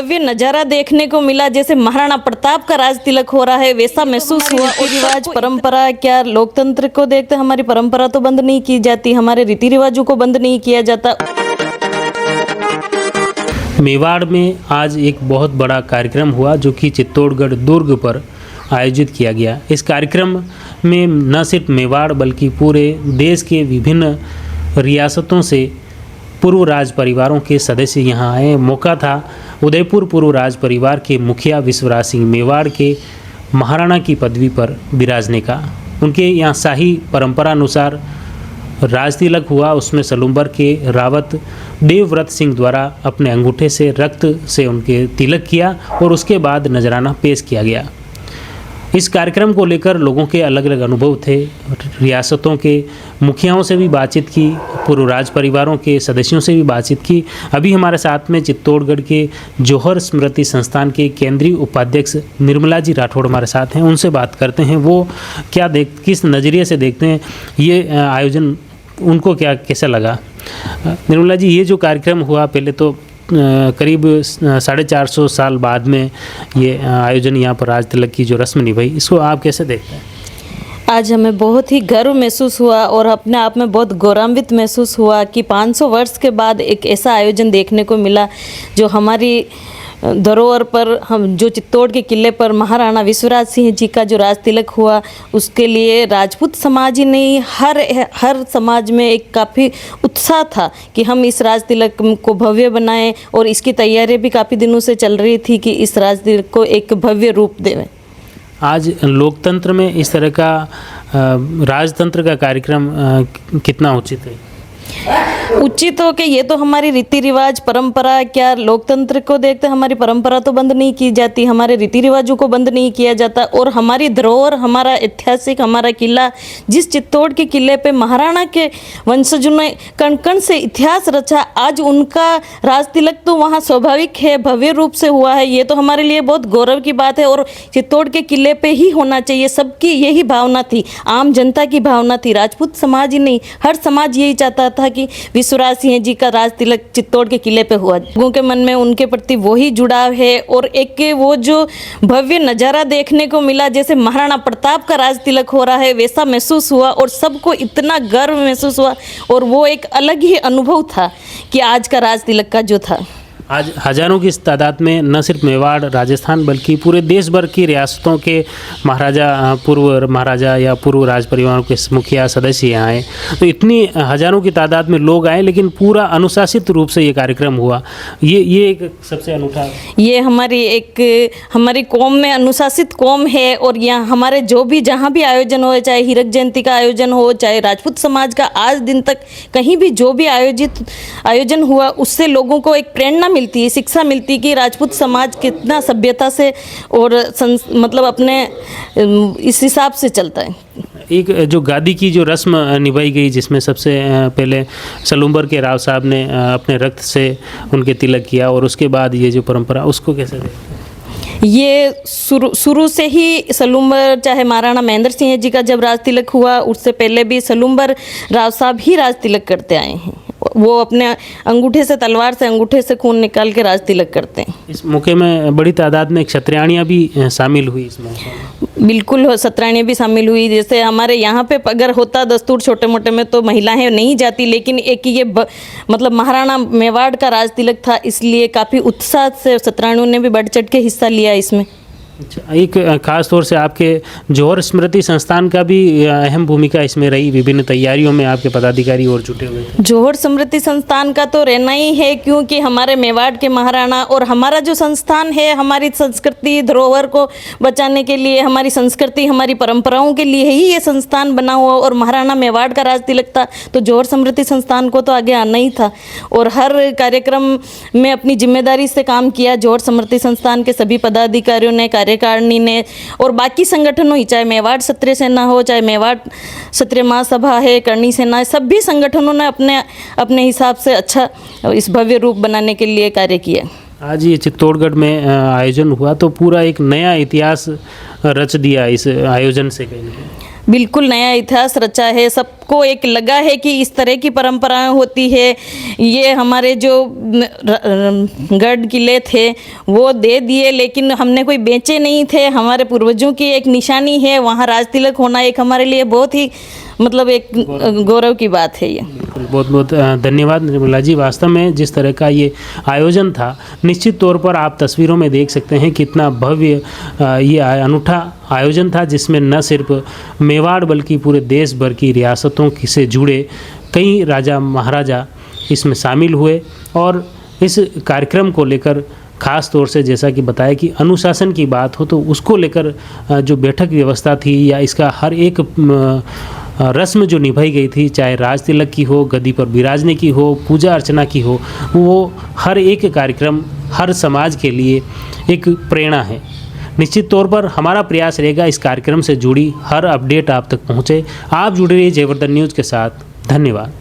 भव्य नज़ारा देखने को मिला, जैसे महाराणा प्रताप का राज तिलक हो रहा है वैसा महसूस हुआ। और रिवाज परंपरा, क्या लोकतंत्र को देखते हमारी परंपरा तो बंद नहीं की जाती, हमारे रीति रिवाजों को बंद नहीं किया जाता। मेवाड़ में आज एक बहुत बड़ा कार्यक्रम हुआ जो कि चित्तौड़गढ़ दुर्ग पर आयोजित किया गया। इस कार्यक्रम में न सिर्फ मेवाड़ बल्कि पूरे देश के विभिन्न रियासतों से पूर्व राज परिवारों के सदस्य यहाँ आए। मौका था उदयपुर पूर्व राज परिवार के मुखिया विश्वराज सिंह मेवाड़ के महाराणा की पदवी पर विराजने का। उनके यहाँ शाही परंपरा अनुसार राज तिलक हुआ, उसमें सलूम्बर के रावत देवव्रत सिंह द्वारा अपने अंगूठे से रक्त से उनके तिलक किया और उसके बाद नजराना पेश किया गया। इस कार्यक्रम को लेकर लोगों के अलग अलग अनुभव थे। रियासतों के मुखियाओं से भी बातचीत की, पूर्व राज परिवारों के सदस्यों से भी बातचीत की। अभी हमारे साथ में चित्तौड़गढ़ के जौहर स्मृति संस्थान के केंद्रीय उपाध्यक्ष निर्मला जी राठौड़ हमारे साथ हैं। उनसे बात करते हैं वो किस नज़रिए से देखते हैं ये आयोजन, उनको कैसा लगा। निर्मला जी, ये जो कार्यक्रम हुआ, पहले तो करीब 450 साल बाद में ये आयोजन यहाँ पर राज तिलक की जो रस्म निभाई, इसको आप कैसे देखते हैं? आज हमें बहुत ही गर्व महसूस हुआ और अपने आप में बहुत गौरवान्वित महसूस हुआ कि 500 वर्ष के बाद एक ऐसा आयोजन देखने को मिला जो हमारी धरोहर पर, हम जो चित्तौड़ के किले पर महाराणा विश्वराज सिंह जी का जो राज तिलक हुआ, उसके लिए राजपूत समाज ही नहीं हर समाज में एक काफ़ी उत्साह था कि हम इस राज तिलक को भव्य बनाएं। और इसकी तैयारी भी काफ़ी दिनों से चल रही थी कि इस राज तिलक को एक भव्य रूप देवें। आज लोकतंत्र में इस तरह का राजतंत्र का कार्यक्रम कितना उचित है? उचित हो कि ये तो हमारी रीति रिवाज परंपरा, क्या लोकतंत्र को देखते हमारी परंपरा तो बंद नहीं की जाती, हमारे रीति रिवाजों को बंद नहीं किया जाता। और हमारी धरोहर, हमारा ऐतिहासिक हमारा किला, जिस चित्तौड़ के किले पे महाराणा के वंशजों ने कण कण से इतिहास रचा, आज उनका राज तिलक तो वहाँ स्वाभाविक है, भव्य रूप से हुआ है। ये तो हमारे लिए बहुत गौरव की बात है और चित्तौड़ के किले पे ही होना चाहिए। सबकी यही भावना थी, आम जनता की भावना थी, राजपूत समाज ही नहीं हर समाज यही चाहता था कि विश्वराज सिंह जी का राज तिलक चित्तौड़ के किले पे हुआ। लोगों के मन में उनके प्रति वही जुड़ाव है और एक वो जो भव्य नज़ारा देखने को मिला, जैसे महाराणा प्रताप का राज तिलक हो रहा है वैसा महसूस हुआ और सबको इतना गर्व महसूस हुआ। और वो एक अलग ही अनुभव था कि आज का राज तिलक का जो था। आज हजारों की तादाद में न सिर्फ मेवाड़ राजस्थान बल्कि पूरे देश भर की रियासतों के महाराजा, पूर्व महाराजा या पूर्व राज परिवारों के मुखिया सदस्य यहाँ आए। तो इतनी हजारों की तादाद में लोग आए, लेकिन पूरा अनुशासित रूप से ये कार्यक्रम हुआ। ये एक सबसे अनूठा, ये हमारी कौम में अनुशासित कौम है। और यहाँ हमारे जो भी जहाँ भी आयोजन हो, चाहे हीरक जयंती का आयोजन हो, चाहे राजपूत समाज का, आज दिन तक कहीं भी जो भी आयोजन हुआ, उससे लोगों को एक प्रेरणा मिलती है, शिक्षा मिलती है कि राजपूत समाज कितना सभ्यता से और मतलब अपने इस हिसाब से चलता है। एक जो गादी की जो रस्म निभाई गई, जिसमें सबसे पहले सलूम्बर के राव साहब ने अपने रक्त से उनके तिलक किया और उसके बाद ये जो परंपरा, उसको कैसे देखते हैं? ये शुरू से ही सलूम्बर, चाहे महाराणा महेंद्र सिंह जी का जब राज तिलक हुआ, उससे पहले भी सलूम्बर राव साहब ही राज तिलक करते आए हैं। वो अपने अंगूठे से, तलवार से अंगूठे से खून निकाल के राज तिलक करते हैं। इस मौके में बड़ी तादाद में क्षत्रियाणियाँ भी शामिल हुई इसमें। बिल्कुल, क्षत्रियाणियाँ भी शामिल हुई। जैसे हमारे यहाँ पे अगर होता दस्तूर छोटे मोटे में तो महिलाएं नहीं जाती, लेकिन एक ये मतलब महाराणा मेवाड़ का राज तिलक था, इसलिए काफ़ी उत्साह से क्षत्रियाणियों ने भी बढ़ चढ़ के हिस्सा लिया इसमें। अच्छा, एक खास तौर से आपके जौहर स्मृति संस्थान का भी अहम भूमिका इसमें रही। विभिन्न तैयारियों में आपके पदाधिकारी और जुटे हुए थे। जौहर स्मृति संस्थान का तो रहना ही है, क्योंकि हमारे मेवाड़ के महाराणा और हमारा जो संस्थान है, हमारी संस्कृति धरोहर को बचाने के लिए, हमारी संस्कृति हमारी परंपराओं के लिए ही ये संस्थान बना हुआ। और महाराणा मेवाड़ का राज तिलक था तो जौहर स्मृति संस्थान को तो आगे आना ही था और हर कार्यक्रम में अपनी जिम्मेदारी से काम किया। जौहर स्मृति संस्थान के सभी पदाधिकारियों ने, कार्यकारिणी ने और बाकी संगठनों ही, चाहे मेवाड़ क्षत्रिय सेना हो, चाहे मेवाड़ क्षत्रिय महासभा है, करणी सेना है, सभी संगठनों ने अपने हिसाब से अच्छा इस भव्य रूप बनाने के लिए कार्य किया। आज ये चित्तौड़गढ़ में आयोजन हुआ तो पूरा एक नया इतिहास रच दिया इस आयोजन से कहीं। बिल्कुल नया इतिहास रचा है। सबको एक लगा है कि इस तरह की परंपराएं होती है। ये हमारे जो गढ़ किले थे वो दे दिए, लेकिन हमने कोई बेचे नहीं थे। हमारे पूर्वजों की एक निशानी है, वहाँ राज तिलक होना एक हमारे लिए बहुत ही मतलब एक गौरव की बात है ये। बहुत बहुत धन्यवाद निर्मला जी। वास्तव में जिस तरह का ये आयोजन था, निश्चित तौर पर आप तस्वीरों में देख सकते हैं कितना भव्य ये अनूठा आयोजन था, जिसमें न सिर्फ मेवाड़ बल्कि पूरे देश भर की रियासतों से जुड़े कई राजा महाराजा इसमें शामिल हुए। और इस कार्यक्रम को लेकर ख़ास तौर से जैसा कि बताया कि अनुशासन की बात हो तो उसको लेकर जो बैठक व्यवस्था थी या इसका हर एक रस्म जो निभाई गई थी, चाहे राज तिलक की हो, गद्दी पर विराजने की हो, पूजा अर्चना की हो, वो हर एक कार्यक्रम हर समाज के लिए एक प्रेरणा है। निश्चित तौर पर हमारा प्रयास रहेगा इस कार्यक्रम से जुड़ी हर अपडेट आप तक पहुँचे। आप जुड़े रहिए जयवर्धन न्यूज़ के साथ। धन्यवाद।